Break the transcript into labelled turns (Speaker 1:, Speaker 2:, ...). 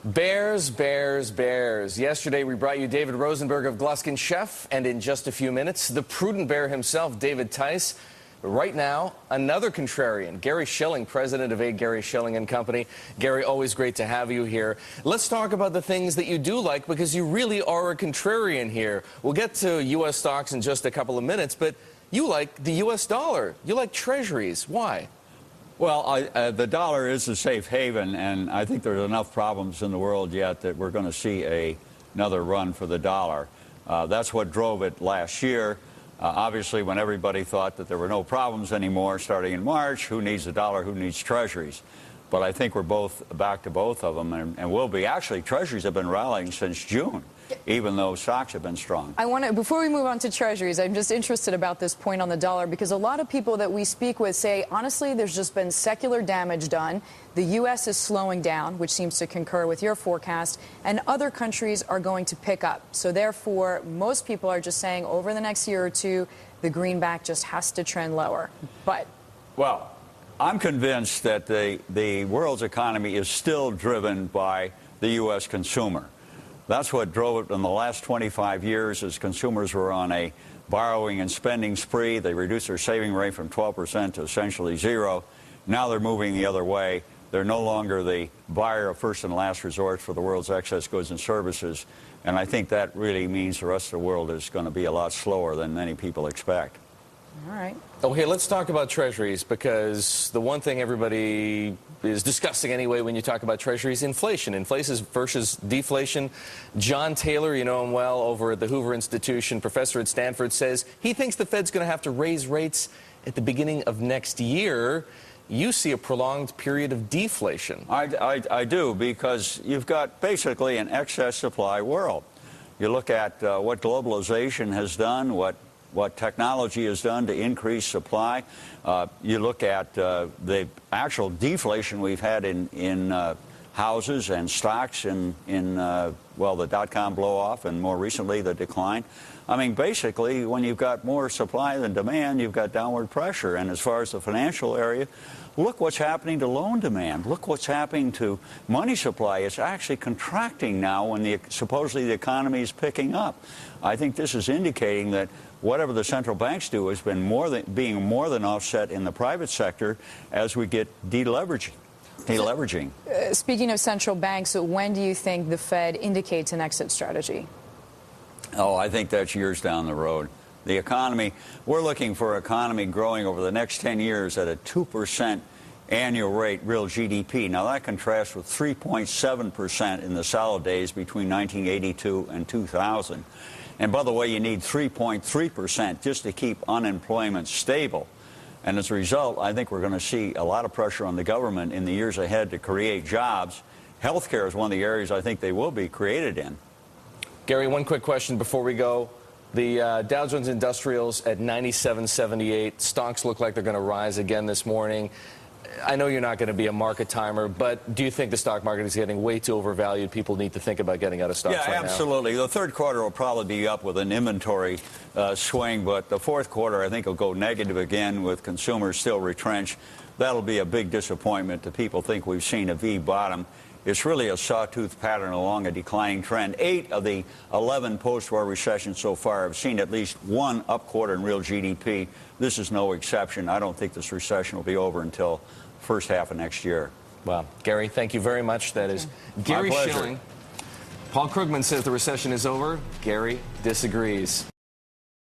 Speaker 1: Bears, bears, bears. Yesterday, we brought you David Rosenberg of Gluskin Chef, and in just a few minutes, the prudent bear himself, David Tice. Right now, another contrarian, Gary Shilling, president of A, Gary Shilling and Company. Gary, always great to have you here. Let's talk about the things that you do like, because you really are a contrarian here. We'll get to U.S. stocks in just a couple of minutes, but you like the U.S. dollar. You like treasuries. Why?
Speaker 2: Well, the dollar is a safe haven, and I think there's enough problems in the world yet that we're going to see another run for the dollar. That's what drove it last year. Obviously, when everybody thought that there were no problems anymore starting in March, who needs the dollar, who needs treasuries? But I think we're both back to both of them, and will be. Actually, treasuries have been rallying since June, even though stocks have been strong.
Speaker 3: Before we move on to treasuries, I'm just interested about this point on the dollar, because a lot of people that we speak with say, honestly, there's just been secular damage done. The U.S. is slowing down, which seems to concur with your forecast, and other countries are going to pick up. So therefore, most people are just saying over the next year or two, the greenback just has to trend lower. But
Speaker 2: well, I'm convinced that the world's economy is still driven by the U.S. consumer. That's what drove it in the last 25 years, as consumers were on a borrowing and spending spree. They reduced their saving rate from 12% to essentially zero. Now they're moving the other way. They're no longer the buyer of first and last resort for the world's excess goods and services. And I think that really means the rest of the world is going to be a lot slower than many people expect.
Speaker 3: all right.
Speaker 1: Okay, let's talk about treasuries, because the one thing everybody is discussing anyway when you talk about treasuries, inflation. Inflation versus deflation. John Taylor, you know him well, over at the Hoover Institution, professor at Stanford, says he thinks the Fed's going to have to raise rates at the beginning of next year. You see a prolonged period of deflation.
Speaker 2: I do, because you've got basically an excess supply world. You look at what globalization has done, what technology has done to increase supply. You look at the actual deflation we've had in houses and stocks in well, the dot-com blow-off, and more recently the decline. I mean, basically, when you've got more supply than demand, you've got downward pressure. And as far as the financial area, look what's happening to loan demand. Look what's happening to money supply. It's actually contracting now when supposedly the economy is picking up. I think this is indicating that whatever the central banks do has been being more than offset in the private sector as we get deleveraging.
Speaker 3: Speaking of central banks, when do you think the Fed indicates an exit strategy?
Speaker 2: Oh, I think that's years down the road. The economy, we're looking for economy growing over the next 10 years at a 2% annual rate, real GDP. Now, that contrasts with 3.7% in the solid days between 1982 and 2000. And by the way, you need 3.3% just to keep unemployment stable. And as a result, I think we're going to see a lot of pressure on the government in the years ahead to create jobs. Healthcare is one of the areas I think they will be created in.
Speaker 1: Gary, one quick question before we go. The Dow Jones Industrials at 97.78. Stocks look like they're going to rise again this morning. I know you're not going to be a market timer, but do you think the stock market is getting way too overvalued? People need to think about getting out of stocks right now.
Speaker 2: Yeah, absolutely. The third quarter will probably be up with an inventory swing, but the fourth quarter, I think, will go negative again with consumers still retrenched. That'll be a big disappointment to people. Think we've seen a V bottom. It's really a sawtooth pattern along a declining trend. 8 of the 11 post-war recessions so far have seen at least one up quarter in real GDP. This is no exception. I don't think this recession will be over until first half of next year.
Speaker 1: Wow. Gary, thank you very much. That is Gary Shilling. Paul Krugman says the recession is over. Gary disagrees.